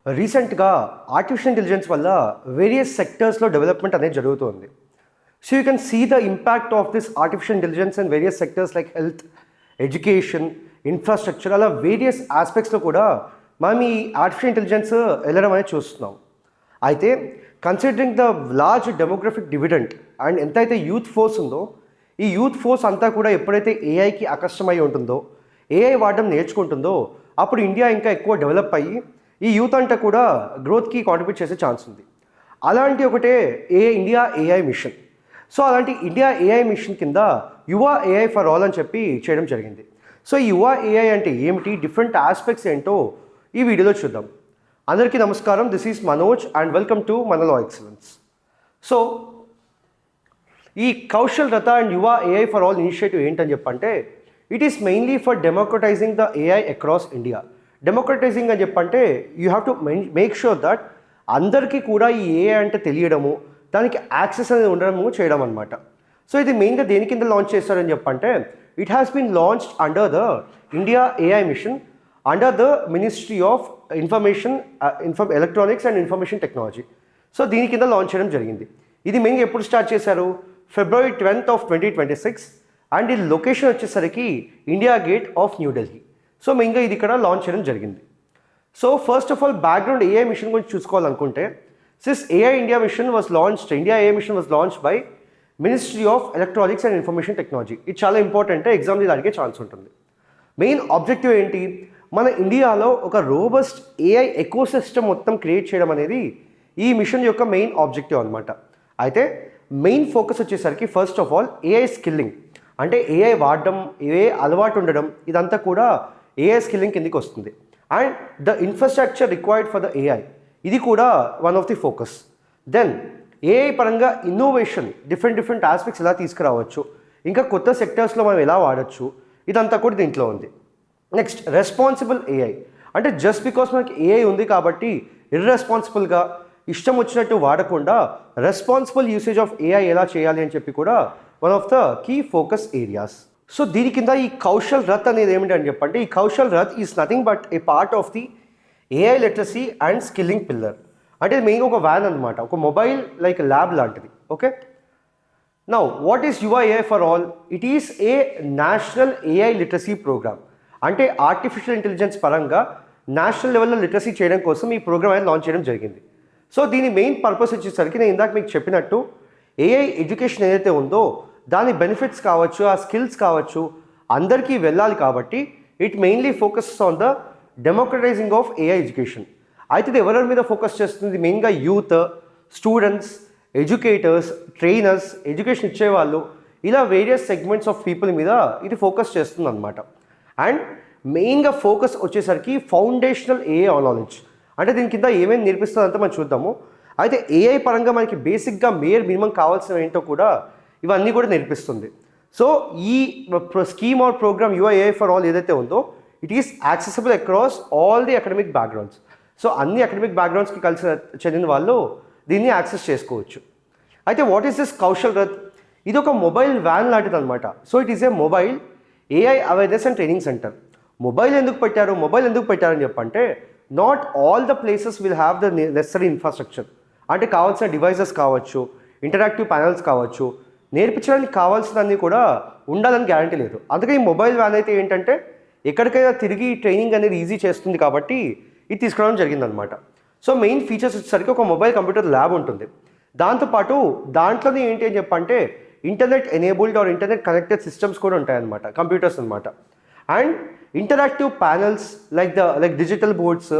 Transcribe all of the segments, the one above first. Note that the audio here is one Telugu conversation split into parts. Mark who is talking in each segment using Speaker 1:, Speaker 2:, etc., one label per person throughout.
Speaker 1: రీసెంట్గా ఆర్టిఫిషియల్ ఇంటెలిజెన్స్ వల్ల వేరియస్ సెక్టర్స్లో డెవలప్మెంట్ అనేది జరుగుతుంది. So you can see the impact of this artificial intelligence and various sectors like health, education, infrastructure, అలా వేరియస్ ఆస్పెక్ట్స్లో కూడా మనం ఈ ఆర్టిఫిషియల్ ఇంటెలిజెన్స్ వెళ్ళడం అనేది చూస్తున్నాం. అయితే considering the large demographic dividend and ఎంతైతే యూత్ ఫోర్స్ ఉందో, ఈ యూత్ ఫోర్స్ అంతా కూడా ఎప్పుడైతే ఏఐకి ఆకర్షమై ఉంటుందో, ఏఐ వాడడం నేర్చుకుంటుందో, అప్పుడు ఇండియా ఇంకా ఎక్కువ డెవలప్ అయ్యి ఈ యూత్ అంతా కూడా గ్రోత్కి కాంట్రిబ్యూట్ చేసే ఛాన్స్ ఉంది. అలాంటి ఒకటే ఇండియా ఏఐ మిషన్. సో అలాంటి ఇండియా ఏఐ మిషన్ కింద యువ ఏఐ ఫర్ ఆల్ అని చెప్పి చేయడం జరిగింది. సో ఈ యువ ఏఐ అంటే ఏమిటి, డిఫరెంట్ ఆస్పెక్ట్స్ ఏంటో ఈ వీడియోలో చూద్దాం. అందరికీ నమస్కారం, this is Manoj and welcome to మన లా ఎక్సలెన్స్. సో ఈ కౌశల్ రథ and Yuva AI for all initiative ఏంటని చెప్పంటే, it is mainly for డెమోక్రటైజింగ్ the AI across India. డెమోక్రటైజింగ్ అని చెప్పంటే you have to make sure that అందరికీ కూడా ఈ ఏఐ అంటే తెలియడము, దానికి యాక్సెస్ అనేది ఉండడము చేయడం అనమాట. సో ఇది మెయిన్గా దేని కింద లాంచ్ చేస్తారని చెప్పంటే, it has been launched under the India AI mission under the ministry of electronics and information technology. So దీని కింద లాంచ్ చేయడం జరిగింది. ఇది మెయిన్గా ఎప్పుడు స్టార్ట్ చేశారు? February 12th of 2026 అండ్ ఈ లొకేషన్ వచ్చేసరికి India gate of New Delhi. So మెయిన్గా ఇది ఇక్కడ లాంచ్ చేయడం జరిగింది. So first of all background AI mission గురించి చూసుకోవాలనుకుంటే, this India AI mission was launched by ministry of electronics and information technology. ఇది చాలా ఇంపార్టెంట్, ఎగ్జామ్ ఇది అడిగే ఛాన్స్ ఉంటుంది. మెయిన్ ఆబ్జెక్టివ్ ఏంటి? మన ఇండియాలో ఒక రోబస్ట్ ఏఐ ఎకోసిస్టమ్ మొత్తం క్రియేట్ చేయడం అనేది ఈ మిషన్ యొక్క మెయిన్ ఆబ్జెక్టివ్ అనమాట. అయితే మెయిన్ ఫోకస్ వచ్చేసరికి first of all AI skilling, అంటే ఏఐ వాడడం, ఏఐ అలవాటు ఉండడం, ఇదంతా కూడా ఏఐ స్కిల్లింగ్ కిందకి వస్తుంది. And the infrastructure required for the AI, ఇది కూడా one of the focus. Then AI పరంగా ఇన్నోవేషన్, డిఫరెంట్ ఆస్పెక్ట్స్ ఎలా తీసుకురావచ్చు, ఇంకా కొత్త సెక్టర్స్లో మనం ఎలా వాడచ్చు, ఇదంతా కూడా దీంట్లో ఉంది. నెక్స్ట్ రెస్పాన్సిబుల్ ఏఐ, అంటే జస్ట్ బికాస్ మనకి ఏఐ ఉంది కాబట్టి ఇర్రెస్పాన్సిబుల్గా ఇష్టం వచ్చినట్టు వాడకుండా రెస్పాన్సిబుల్ యూసేజ్ ఆఫ్ ఏఐ ఎలా చేయాలి అని చెప్పి కూడా one of the key focus areas. So దీని కింద ఈ కౌశల్ రథ్ అనేది ఏమిటి అని చెప్పంటే, ఈ Kaushal Rath is nothing but a part of the AI literacy and skilling pillar. అంటే మెయిన్గా ఒక వ్యాన్ అనమాట, ఒక మొబైల్ లైక్ ల్యాబ్ లాంటిది. Okay, now what is Yuva AI for all? It is a national AI literacy program. అంటే ఆర్టిఫిషియల్ ఇంటెలిజెన్స్ పరంగా నేషనల్ లెవెల్లో లిటరసీ చేయడం కోసం ఈ ప్రోగ్రామ్ అనేది లాంచ్ చేయడం జరిగింది. సో దీని మెయిన్ పర్పస్ వచ్చేసరికి నేను ఇందాక మీకు చెప్పినట్టు ఏఐ ఎడ్యుకేషన్ ఏదైతే ఉందో దాని బెనిఫిట్స్ కావచ్చు, ఆ స్కిల్స్ కావచ్చు, అందరికీ వెళ్ళాలి కాబట్టి it mainly focuses on the డెమోక్రటైజింగ్ of AI education. అయితే ఇది ఎవరి మీద ఫోకస్ చేస్తుంది? మెయిన్గా youth, students, educators, trainers, education ఇచ్చేవాళ్ళు, ఇలా వేరియస్ సెగ్మెంట్స్ ఆఫ్ పీపుల్ మీద ఇది ఫోకస్ చేస్తుంది అనమాట. అండ్ మెయిన్గా ఫోకస్ వచ్చేసరికి ఫౌండేషనల్ ఏఐ నాలెడ్జ్, అంటే దీని కింద ఏమేమి నేర్పిస్తుందంతా మనం చూద్దాము. అయితే ఏఐ పరంగా మనకి బేసిక్గా మినిమం కావాల్సిన ఏంటో కూడా ఇవన్నీ కూడా నేర్పిస్తుంది. సో ఈ స్కీమ్ ఆర్ ప్రోగ్రామ్ యువ ఏఐ ఫర్ ఆల్ ఏదైతే ఉందో, it is accessible across all the academic backgrounds. So అన్ని అకాడమిక్ బ్యాక్గ్రౌండ్స్కి కలిసి చెందిన వాళ్ళు దీన్ని యాక్సెస్ చేసుకోవచ్చు. అయితే what is this Kaushal Rath? ఇది ఒక మొబైల్ వ్యాన్ లాంటిది అనమాట. So it is A mobile AI awareness and training centre. Mobile ఎందుకు పెట్టారని చెప్పంటే, not all the places will have the necessary infrastructure. అంటే కావాల్సిన డివైసెస్ కావచ్చు, ఇంటరాక్టివ్ ప్యానల్స్ కావచ్చు, నేర్పించడానికి కావాల్సినవన్నీ కూడా ఉండాలని గ్యారంటీ లేదు. అందుకే ఈ మొబైల్ వ్యాన్ అయితే ఏంటంటే ఎక్కడికైనా తిరిగి ట్రైనింగ్ అనేది ఈజీ చేస్తుంది కాబట్టి ఇది తీసుకురావడం జరిగిందనమాట. సో మెయిన్ ఫీచర్స్ వచ్చేసరికి ఒక మొబైల్ కంప్యూటర్ ల్యాబ్ ఉంటుంది. దాంతోపాటు దాంట్లోనే ఏంటి అని చెప్పంటే internet enabled are internet connected systems కూడా ఉంటాయన్నమాట, కంప్యూటర్స్ అనమాట. And interactive panels like digital boards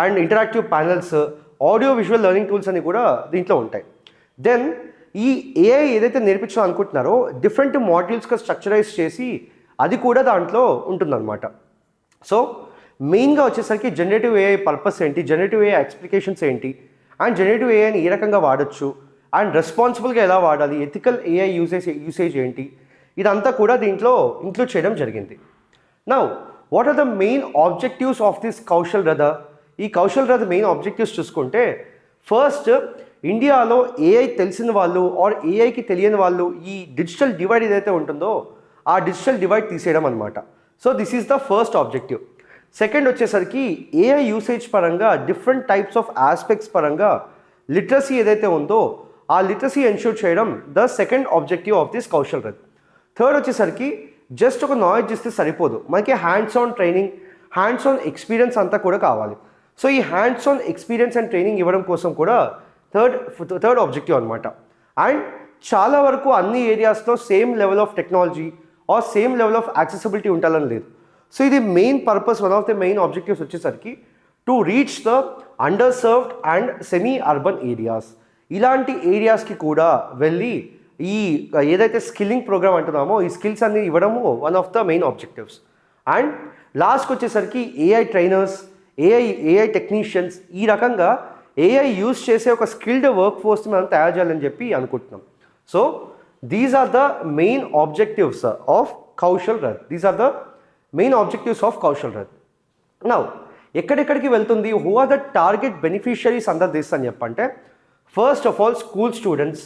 Speaker 1: and interactive panels, audio visual learning tools అని కూడా దీంట్లో ఉంటాయి. దెన్ ఈ ఏఐ ఏదైతే నేర్పించాలనుకుంటున్నారో డిఫరెంట్ మాడ్యూల్స్గా స్ట్రక్చరైజ్ చేసి అది కూడా దాంట్లో ఉంటుందన్నమాట. సో మెయిన్గా వచ్చేసరికి జనరేటివ్ ఏఐ పర్పస్ ఏంటి, జనరేటివ్ ఏఐ ఎక్స్ప్లికేషన్స్ ఏంటి, అండ్ జనరేటివ్ ఏఐని ఏ రకంగా వాడచ్చు, అండ్ రెస్పాన్సిబుల్గా ఎలా వాడాలి, ఎథికల్ ఏఐ యూసేజ్ ఏంటి, ఇదంతా కూడా దీంట్లో ఇంక్లూడ్ చేయడం జరిగింది. Now what are the main objectives of this Kaushal Rath? ఈ కౌశల్ రథ మెయిన్ ఆబ్జెక్టివ్స్ చూసుకుంటే, ఫస్ట్ ఇండియాలో ఏఐ తెలిసిన వాళ్ళు ఆర్ ఏఐకి తెలియని వాళ్ళు ఈ డిజిటల్ డివైడ్ ఏదైతే ఉంటుందో ఆ డిజిటల్ డివైడ్ తీసేయడం అనమాట. So this is the first objective. Second వచ్చేసరికి ఏఐ యూసేజ్ పరంగా డిఫరెంట్ టైప్స్ ఆఫ్ ఆస్పెక్ట్స్ పరంగా లిటరసీ ఏదైతే ఉందో ఆ లిటరసీ ఎన్ష్యూర్ చేయడం the second objective of this Kaushal Rath. Third వచ్చేసరికి జస్ట్ ఒక నాలెడ్జ్ ఇస్తే సరిపోదు, మనకి hands on training, hands on experience అంతా కూడా కావాలి. సో ఈ hands on experience and training ఇవ్వడం కోసం కూడా థర్డ్ ఆబ్జెక్టివ్ అనమాట. అండ్ చాలా వరకు అన్ని ఏరియాస్లో same level of technology or same level of accessibility ఉండాలని లేదు. సో ఇది main purpose, one of the main objectives వచ్చేసరికి to reach the under served and semi urban areas. ఇలాంటి ఏరియాస్కి కూడా వెళ్ళి ఈ ఏదైతే స్కిల్లింగ్ ప్రోగ్రామ్ అంటున్నామో ఈ స్కిల్స్ అన్ని ఇవ్వడము one of the main objectives. And లాస్ట్కి వచ్చేసరికి ఏఐ ట్రైనర్స్, ఏఐ టెక్నీషియన్స్, ఈ రకంగా ఏఐ యూజ్ చేసే ఒక స్కిల్డ్ వర్క్ ఫోర్స్ని మనం తయారు చేయాలని చెప్పి అనుకుంటున్నాం. So these are the main objectives of Kaushal Rath. These are the main objectives of Kaushal Rath. Now ఎక్కడెక్కడికి వెళ్తుంది, who are the target beneficiaries under this అని చెప్పంటే, first of all school students,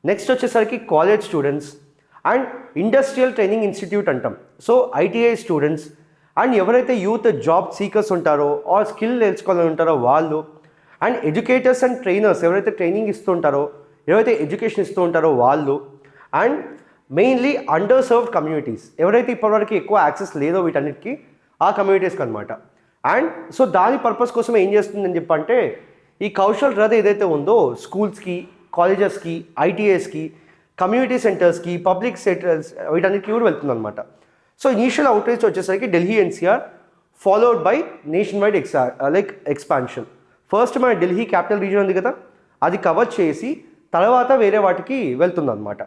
Speaker 1: next వచ్చేసరికి college students and industrial training institute అంటాం, సో ఐటీఐ స్టూడెంట్స్, అండ్ ఎవరైతే యూత్ జాబ్ సీకర్స్ ఉంటారో ఆర్ స్కిల్ నేర్చుకోవాలని ఉంటారో వాళ్ళు, అండ్ ఎడ్యుకేటర్స్ అండ్ ట్రైనర్స్ ఎవరైతే ట్రైనింగ్ ఇస్తూ ఉంటారో, ఎవరైతే ఎడ్యుకేషన్ ఇస్తూ ఉంటారో వాళ్ళు, and mainly under served communities, ఎవరైతే ఇప్పటివరకు ఎక్కువ యాక్సెస్ లేదో వీటన్నిటికీ ఆ కమ్యూనిటీస్కి అనమాట. అండ్ సో దాని పర్పస్ కోసం ఏం చేస్తుందని చెప్పంటే, ఈ కౌశల్ రథ్ ఏదైతే ఉందో స్కూల్స్కి, కాలేజెస్కి, ఐటీఐస్కి, కమ్యూనిటీ సెంటర్స్కి, పబ్లిక్ సెక్టర్స్ వీటన్నిటికీ కూడా వెళ్తుంది అనమాట. సో ఇనీషియల్ అవుట్రీచ్ వచ్చేసరికి Delhi NCR, followed by nationwide expansion. First మన ఢిల్లీ క్యాపిటల్ రీజన్ ఉంది కదా, అది కవర్ చేసి తర్వాత వేరే వాటికి వెళ్తుంది అనమాట.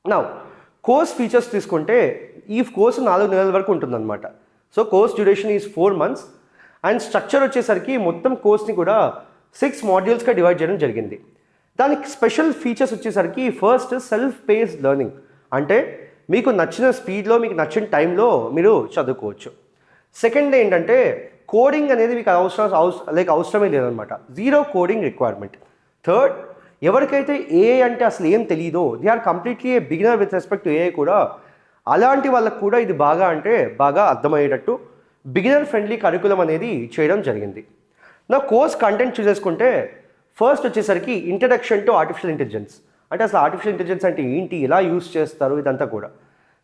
Speaker 1: నా కోర్స్ ఫీచర్స్ తీసుకుంటే ఈ కోర్సు 4 నెలల వరకు ఉంటుందన్నమాట. So course duration is 4 months. And structure వచ్చేసరికి మొత్తం కోర్స్ని కూడా 6 modules డివైడ్ చేయడం జరిగింది. దానికి స్పెషల్ ఫీచర్స్ వచ్చేసరికి ఫస్ట్ సెల్ఫ్ పేస్డ్ లెర్నింగ్, అంటే మీకు నచ్చిన స్పీడ్లో మీకు నచ్చిన టైంలో మీరు చదువుకోవచ్చు. సెకండ్ ఏంటంటే కోడింగ్ అనేది మీకు అవసరమే లేదనమాట, జీరో కోడింగ్ రిక్వైర్మెంట్. థర్డ్, ఎవరికైతే ఏఐ అంటే అసలు ఏం తెలియదో, they are completely a beginner with respect to AI కూడా, అలాంటి వాళ్ళకు కూడా ఇది బాగా అర్థమయ్యేటట్టు బిగినర్ ఫ్రెండ్లీ కరికులం అనేది చేయడం జరిగింది. నా కోర్స్ కంటెంట్ చూసేసుకుంటే ఫస్ట్ వచ్చేసరికి ఇంట్రడక్షన్ టు ఆర్టిఫిషియల్ ఇంటెలిజెన్స్, అంటే అసలు ఆర్టిఫిషియల్ ఇంటెలిజెన్స్ అంటే ఏంటి, ఎలా యూస్ చేస్తారు, ఇదంతా కూడా.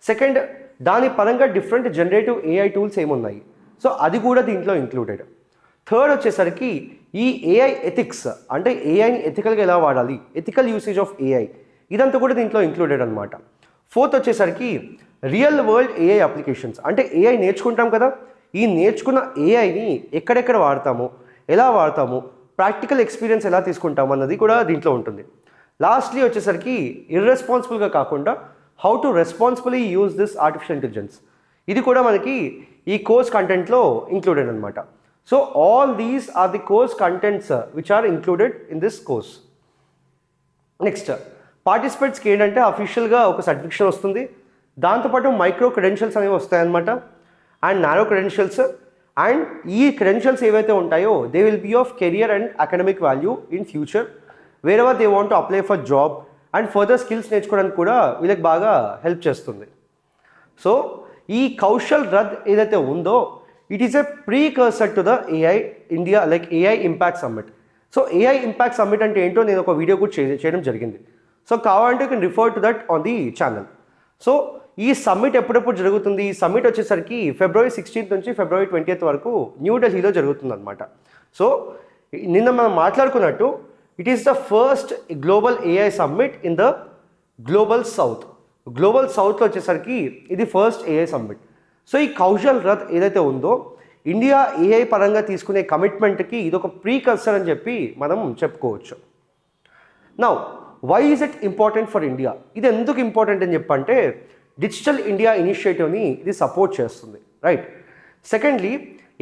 Speaker 1: సెకండ్, దాని పరంగా డిఫరెంట్ జనరేటివ్ ఏఐ టూల్స్ ఏమున్నాయి, సో అది కూడా దీంట్లో ఇంక్లూడెడ్. థర్డ్ వచ్చేసరికి ఈ ఏఐ ఎథిక్స్, అంటే ఏఐని ఎథికల్గా ఎలా వాడాలి, ఎథికల్ యూసేజ్ ఆఫ్ ఏఐ, ఇదంతా కూడా దీంట్లో ఇంక్లూడెడ్ అనమాట. ఫోర్త్ వచ్చేసరికి రియల్ వరల్డ్ ఏఐ అప్లికేషన్స్, అంటే ఏఐ నేర్చుకుంటాం కదా, ఈ నేర్చుకున్న ఏఐని ఎక్కడెక్కడ వాడతాము, ఎలా వాడతాము, ప్రాక్టికల్ ఎక్స్పీరియన్స్ ఎలా తీసుకుంటాము అన్నది కూడా దీంట్లో ఉంటుంది. లాస్ట్లీ వచ్చేసరికి ఇర్రెస్పాన్సిబుల్గా కాకుండా how to responsibly use this artificial intelligence, ఇది కూడా మనకి ఈ కోర్స్ కంటెంట్లో ఇంక్లూడెడ్ అనమాట. So all these are the course contents which are included in this course. Next, పార్టిసిపేట్స్కి ఏంటంటే అఫీషియల్గా ఒక సర్టిఫికేషన్ వస్తుంది, దాంతోపాటు మైక్రో క్రెడెన్షియల్స్ అనేవి వస్తాయన్నమాట, అండ్ నారో క్రెడెన్షియల్స్. అండ్ ఈ క్రెడెన్షియల్స్ ఏవైతే ఉంటాయో they will be of career and academic value in future wherever they want to apply for job and further skills నేర్చుకోవడానికి కూడా వీళ్ళకి బాగా హెల్ప్ చేస్తుంది. సో ఈ కౌశల్ రథ్ ఏదైతే ఉందో it is a precursor to the AI India AI impact summit. So AI impact summit అంటే ఏంటో నేను ఒక వీడియో కూడా చేయడం జరిగింది, సో కావాలంటే you can refer to that on the channel. So ఈ సమ్మిట్ ఎప్పుడెప్పుడు జరుగుతుంది, ఈ సమ్మిట్ వచ్చేసరికి February 16th నుంచి February 20th వరకు న్యూఢిల్లీలో జరుగుతుంది అనమాట. సో నిన్న మనం మాట్లాడుకున్నట్టు it is the first global AI summit in the global south. Global సౌత్లో వచ్చేసరికి ఇది ఫస్ట్ ఏఐ సమ్మిట్. సో ఈ కౌశల్ రథ్ ఏదైతే ఉందో ఇండియా ఏఐ పరంగా తీసుకునే కమిట్మెంట్కి ఇది ఒక ప్రీకర్సర్ అని చెప్పి మనం చెప్పుకోవచ్చు. Now why is it important for India, ఇది ఎందుకు ఇంపార్టెంట్ అని చెప్పంటే డిజిటల్ ఇండియా ఇనిషియేటివ్ని ఇది సపోర్ట్ చేస్తుంది, రైట్. సెకండ్లీ,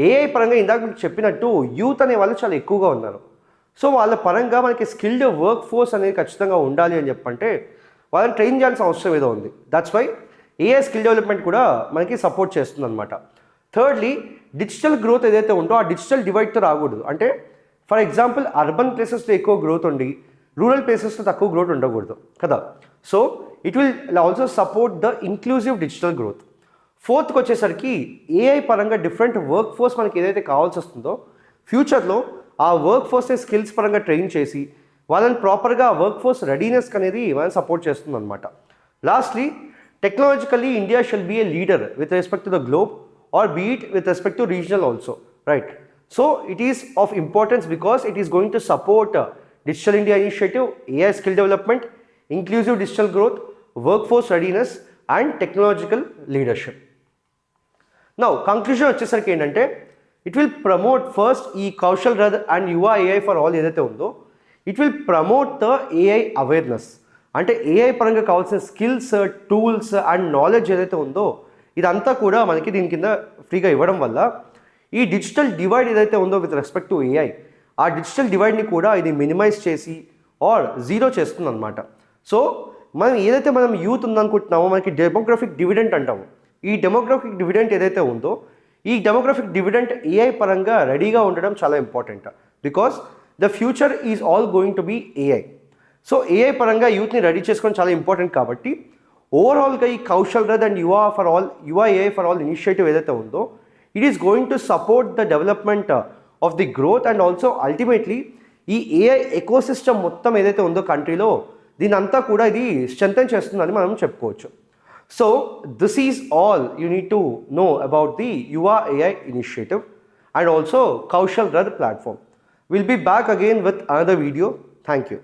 Speaker 1: ఏఐ పరంగా ఇందాక మీకు చెప్పినట్టు యూత్ అనే వాళ్ళు చాలా ఎక్కువగా ఉన్నారు. సో వాళ్ళ పరంగా మనకి స్కిల్డ్ వర్క్ ఫోర్స్ అనేది ఖచ్చితంగా ఉండాలి అని చెప్పంటే వాళ్ళని ట్రైన్ చేయాల్సిన అవసరం ఏదో ఉంది. That's why AI skill development కూడా మనకి సపోర్ట్ చేస్తుంది అనమాట. థర్డ్లీ, డిజిటల్ గ్రోత్ ఏదైతే ఉందో ఆ డిజిటల్ డివైడ్తో రాకూడదు. అంటే ఫర్ ఎగ్జాంపుల్ అర్బన్ ప్లేసెస్లో ఎక్కువ గ్రోత్ ఉండి రూరల్ ప్లేసెస్లో తక్కువ గ్రోత్ ఉండకూడదు కదా. So it will also support the inclusive digital growth. ఫోర్త్కి వచ్చేసరికి ఏఐ పరంగా డిఫరెంట్ వర్క్ ఫోర్స్ మనకి ఏదైతే కావాల్సి వస్తుందో ఫ్యూచర్లో ఆ వర్క్ ఫోర్స్ని స్కిల్స్ పరంగా ట్రైన్ చేసి వాళ్ళని ప్రాపర్గా వర్క్ ఫోర్స్ రెడీనెస్ అనేది వాళ్ళని సపోర్ట్ చేస్తుంది అనమాట. Lastly technologically India shall be a leader with respect to the globe or be it with respect to regional also, right? So it is of importance because it is going to support digital India initiative, AI skill development, inclusive digital growth, workforce readiness and technological leadership. Now conclusion వచ్చేసరికి ఏంటంటే ఇట్ విల్ ప్రమోట్ ఫస్ట్ ఈ Kaushal Rath and Yuva AI for all ఏదైతే ఉందో it will promote the AI awareness. అంటే ఏఐ పరంగా కావాల్సిన స్కిల్స్, టూల్స్ అండ్ నాలెడ్జ్ ఏదైతే ఉందో ఇదంతా కూడా మనకి దీని కింద ఫ్రీగా ఇవ్వడం వల్ల ఈ డిజిటల్ డివైడ్ ఏదైతే ఉందో విత్ రెస్పెక్ట్ టు ఏఐ ఆ డిజిటల్ డివైడ్ని కూడా ఇది మినిమైజ్ చేసి ఆర్ జీరో చేస్తుంది అనమాట. సో మనం యూత్ ఉందనుకుంటున్నామో మనకి డెమోగ్రఫిక్ డివిడెంట్ అంటాము. ఈ డెమోగ్రఫిక్ డివిడెంట్ ఏదైతే ఉందో ఈ డెమోగ్రఫిక్ డివిడెంట్ ఏఐ పరంగా రెడీగా ఉండడం చాలా important because the future is all going to be AI. So AI పరంగా యూత్ని రెడీ చేసుకోవడం చాలా ఇంపార్టెంట్ కాబట్టి ఓవరాల్గా ఈ Kaushal Rath and Yuva AI for all initiative ఏదైతే ఉందో it is going to support the development of the growth and also ultimately ఈ ఏఐ ఎకోసిస్టమ్ మొత్తం ఏదైతే ఉందో కంట్రీలో దీని అంతా కూడా ఇది స్ట్రెంథెన్ చేస్తుందని మనం చెప్పుకోవచ్చు. So this is all you need to know about the Yuva AI initiative and also Kaushal Rath platform. We'll be back again with another video. Thank you.